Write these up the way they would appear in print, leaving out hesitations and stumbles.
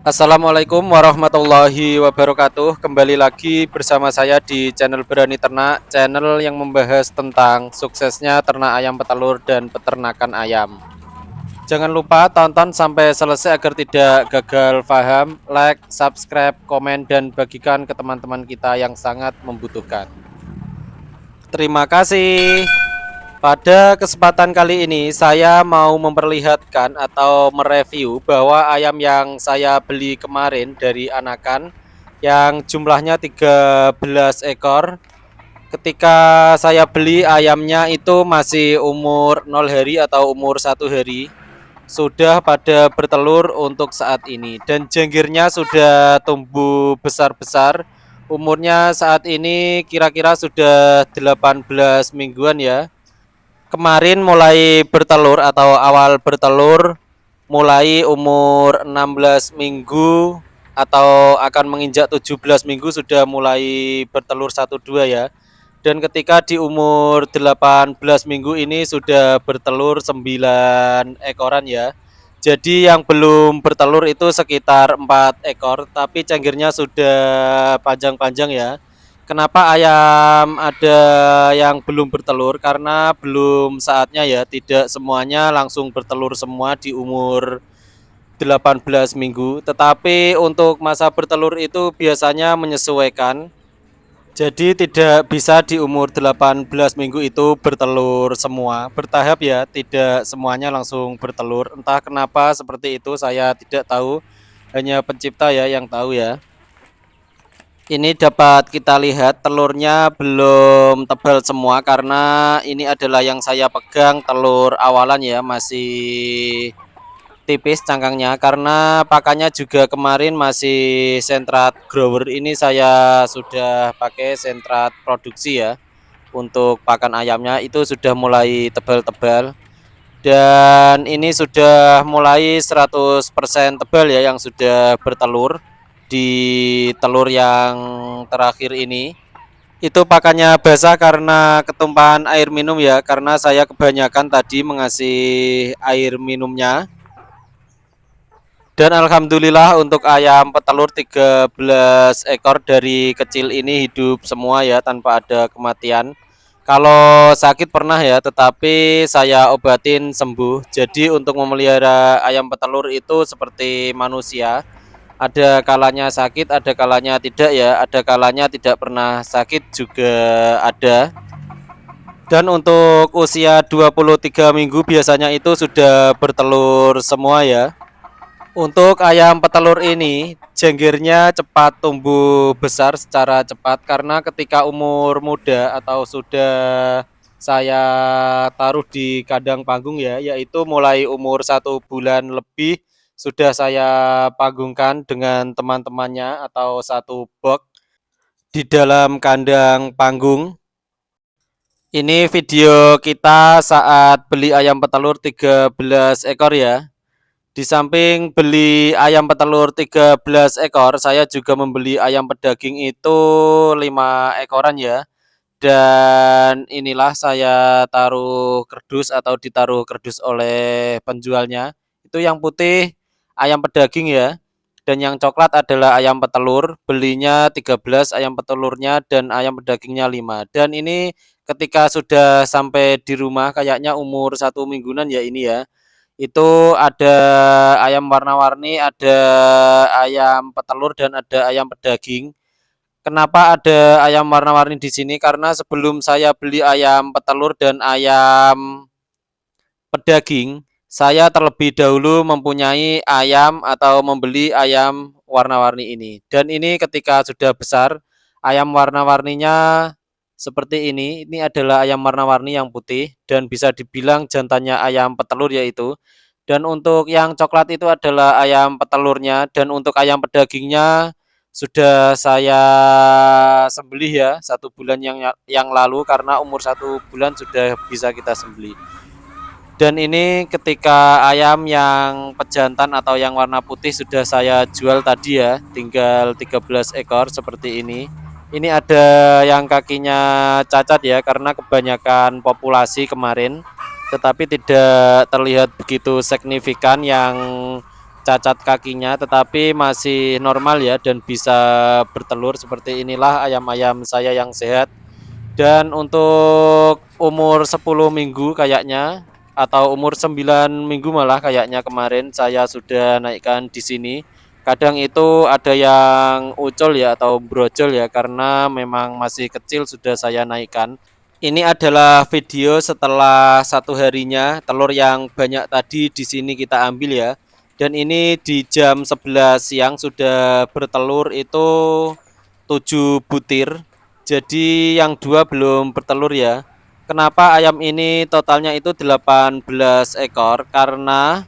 Assalamualaikum warahmatullahi wabarakatuh. Kembali lagi bersama saya di channel Berani Ternak, channel yang membahas tentang suksesnya ternak ayam petelur dan peternakan ayam. Jangan lupa tonton sampai selesai agar tidak gagal paham. Like, subscribe, komen, dan bagikan ke teman-teman kita yang sangat membutuhkan. Terima kasih. Pada kesempatan kali ini saya mau memperlihatkan atau mereview bahwa ayam yang saya beli kemarin dari anakan yang jumlahnya 13 ekor. Ketika saya beli ayamnya itu masih umur 0 hari atau umur 1 hari. Sudah pada bertelur untuk saat ini dan jenggirnya sudah tumbuh besar-besar. Umurnya saat ini kira-kira sudah 18 mingguan ya. Kemarin mulai bertelur atau awal bertelur mulai umur 16 minggu atau akan menginjak 17 minggu sudah mulai bertelur 1-2 ya. Dan ketika di umur 18 minggu ini sudah bertelur 9 ekoran ya. Jadi yang belum bertelur itu sekitar 4 ekor, tapi cangkirnya sudah panjang-panjang ya. Kenapa ayam ada yang belum bertelur? Karena belum saatnya ya, tidak semuanya langsung bertelur semua di umur 18 minggu. Tetapi untuk masa bertelur itu biasanya menyesuaikan. Jadi tidak bisa di umur 18 minggu itu bertelur semua, bertahap ya, tidak semuanya langsung bertelur. Entah kenapa seperti itu saya tidak tahu, hanya pencipta ya yang tahu ya. Ini dapat kita lihat telurnya belum tebal semua karena ini adalah yang saya pegang telur awalan ya, masih tipis cangkangnya karena pakannya juga kemarin masih sentrat grower. Ini saya sudah pakai sentrat produksi ya. Untuk pakan ayamnya itu sudah mulai tebal-tebal dan ini sudah mulai 100% tebal ya yang sudah bertelur. Di telur yang terakhir ini itu pakannya basah karena ketumpahan air minum ya, karena saya kebanyakan tadi mengasih air minumnya. Dan alhamdulillah untuk ayam petelur 13 ekor dari kecil ini hidup semua ya, tanpa ada kematian. Kalau sakit pernah ya, tetapi saya obatin sembuh. Jadi untuk memelihara ayam petelur itu seperti manusia, ada kalanya sakit, ada kalanya tidak ya, ada kalanya tidak pernah sakit juga ada. Dan untuk usia 23 minggu biasanya itu sudah bertelur semua ya. Untuk ayam petelur ini jenggirnya cepat tumbuh besar secara cepat karena ketika umur muda atau sudah saya taruh di kandang panggung ya, yaitu mulai umur 1 bulan lebih sudah saya panggungkan dengan teman-temannya atau satu box di dalam kandang panggung. Ini video kita saat beli ayam petelur 13 ekor ya. Di samping beli ayam petelur 13 ekor, saya juga membeli ayam pedaging itu 5 ekoran ya. Dan inilah saya taruh kerdus atau ditaruh kerdus oleh penjualnya. Itu yang putih ayam pedaging ya. Dan yang coklat adalah ayam petelur. Belinya 13 ayam petelurnya dan ayam pedagingnya 5. Dan ini ketika sudah sampai di rumah kayaknya umur 1 mingguan ya ini ya. Itu ada ayam warna-warni, ada ayam petelur dan ada ayam pedaging. Kenapa ada ayam warna-warni di sini? Karena sebelum saya beli ayam petelur dan ayam pedaging, saya terlebih dahulu mempunyai ayam atau membeli ayam warna-warni ini. Dan ini ketika sudah besar, ayam warna-warninya seperti ini. Ini adalah ayam warna-warni yang putih dan bisa dibilang jantannya ayam petelur yaitu. Dan untuk yang coklat itu adalah ayam petelurnya, dan untuk ayam pedagingnya sudah saya sembelih ya 1 bulan yang lalu karena umur 1 bulan sudah bisa kita sembelih. Dan ini ketika ayam yang pejantan atau yang warna putih sudah saya jual tadi ya, tinggal 13 ekor seperti ini. Ini ada yang kakinya cacat ya karena kebanyakan populasi kemarin. tetapi tidak terlihat begitu signifikan yang cacat kakinya, tetapi masih normal ya dan bisa bertelur. Seperti inilah ayam-ayam saya yang sehat. Dan untuk umur 10 minggu kayaknya, atau umur 9 minggu malah kayaknya, kemarin saya sudah naikkan di sini. Kadang itu ada yang ucul ya atau brojol ya, karena memang masih kecil sudah saya naikkan. Ini adalah video setelah 1 harinya telur yang banyak tadi di sini kita ambil ya. Dan ini di jam 11 siang sudah bertelur itu 7 butir. Jadi yang 2 belum bertelur ya. Kenapa ayam ini totalnya itu 18 ekor? Karena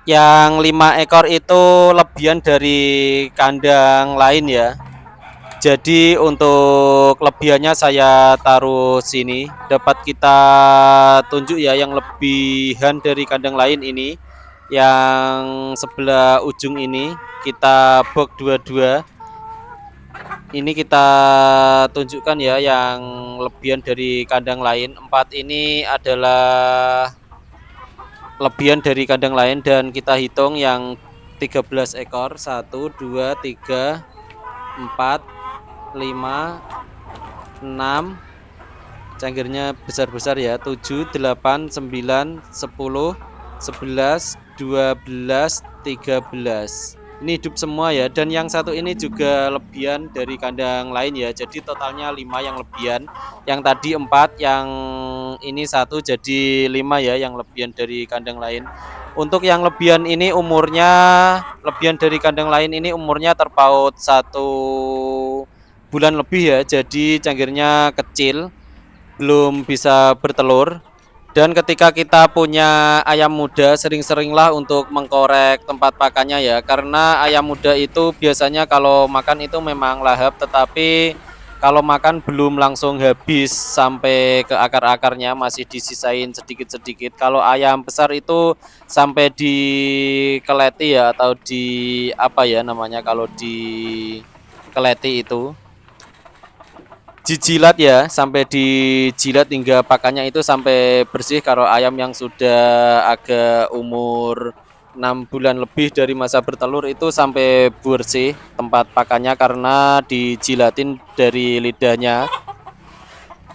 yang 5 ekor itu lebihan dari kandang lain ya. Jadi untuk lebihannya saya taruh sini. Dapat kita tunjuk ya yang lebihan dari kandang lain ini. Yang sebelah ujung ini kita box dua-dua. Ini kita tunjukkan ya yang lebihan dari kandang lain. 4 ini adalah lebihan dari kandang lain dan kita hitung yang 13 ekor. 1, 2, 3, 4, 5, 6, cangkirnya besar-besar ya, 7, 8, 9, 10, 11, 12, 13. Ini hidup semua ya, dan yang satu ini juga lebihan dari kandang lain ya. Jadi totalnya 5 yang lebihan. Yang tadi 4, yang ini 1, jadi 5 ya yang lebihan dari kandang lain. Untuk yang lebihan ini umurnya, lebihan dari kandang lain ini umurnya terpaut 1 bulan lebih ya. Jadi cangkirnya kecil, belum bisa bertelur. Dan ketika kita punya ayam muda, sering-seringlah untuk mengkorek tempat pakannya ya. Karena ayam muda itu biasanya kalau makan itu memang lahap, tetapi kalau makan belum langsung habis sampai ke akar-akarnya, masih disisain sedikit-sedikit. Kalau ayam besar itu sampai di keleti ya, atau di apa ya namanya kalau di keleti itu, dijilat ya, sampai dijilat hingga pakannya itu sampai bersih. Kalau ayam yang sudah agak umur 6 bulan lebih dari masa bertelur itu sampai bersih tempat pakannya, karena dijilatin dari lidahnya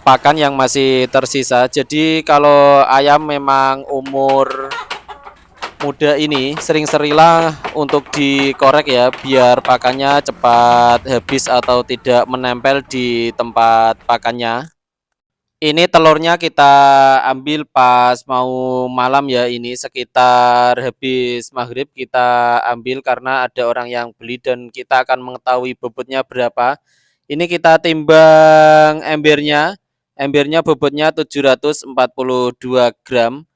pakan yang masih tersisa. Jadi kalau ayam memang umur muda ini sering-seringlah untuk dikorek ya, biar pakannya cepat habis atau tidak menempel di tempat pakannya. Ini telurnya kita ambil pas mau malam ya, ini sekitar habis maghrib kita ambil karena ada orang yang beli dan kita akan mengetahui bobotnya berapa. Ini kita timbang embernya. Embernya bobotnya 742 gram.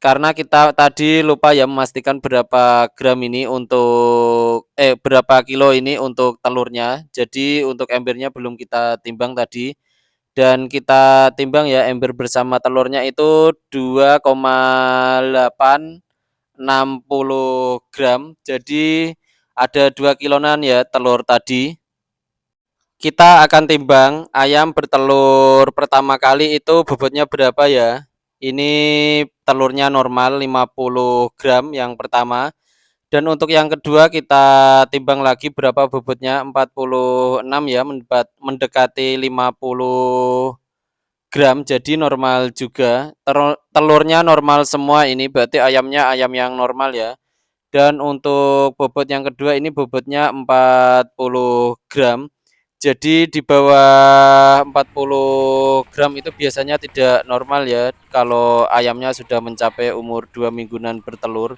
Karena kita tadi lupa ya memastikan berapa gram ini untuk berapa kilo ini untuk telurnya. Jadi untuk embernya belum kita timbang tadi, dan kita timbang ya ember bersama telurnya itu 2,860 gram. Jadi ada 2 kiloan ya telur tadi. Kita akan timbang ayam bertelur pertama kali itu bobotnya berapa ya. Ini telurnya normal 50 gram yang pertama. Dan untuk yang kedua kita timbang lagi berapa bobotnya, 46 ya, mendekati 50 gram, jadi normal juga. Telurnya normal semua, ini berarti ayamnya ayam yang normal ya. Dan untuk bobot yang kedua ini bobotnya 40 gram. Jadi di bawah 40 gram itu biasanya tidak normal ya, kalau ayamnya sudah mencapai umur 2 mingguan bertelur.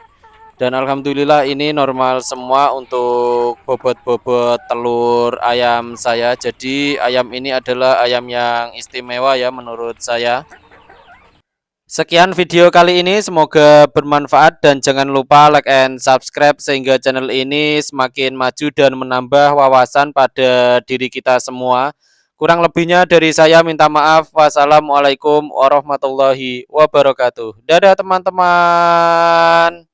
Dan alhamdulillah ini normal semua untuk bobot-bobot telur ayam saya. Jadi ayam ini adalah ayam yang istimewa ya menurut saya. Sekian video kali ini, semoga bermanfaat dan jangan lupa like and subscribe sehingga channel ini semakin maju dan menambah wawasan pada diri kita semua. Kurang lebihnya dari saya minta maaf. Wassalamualaikum warahmatullahi wabarakatuh. Dadah teman-teman.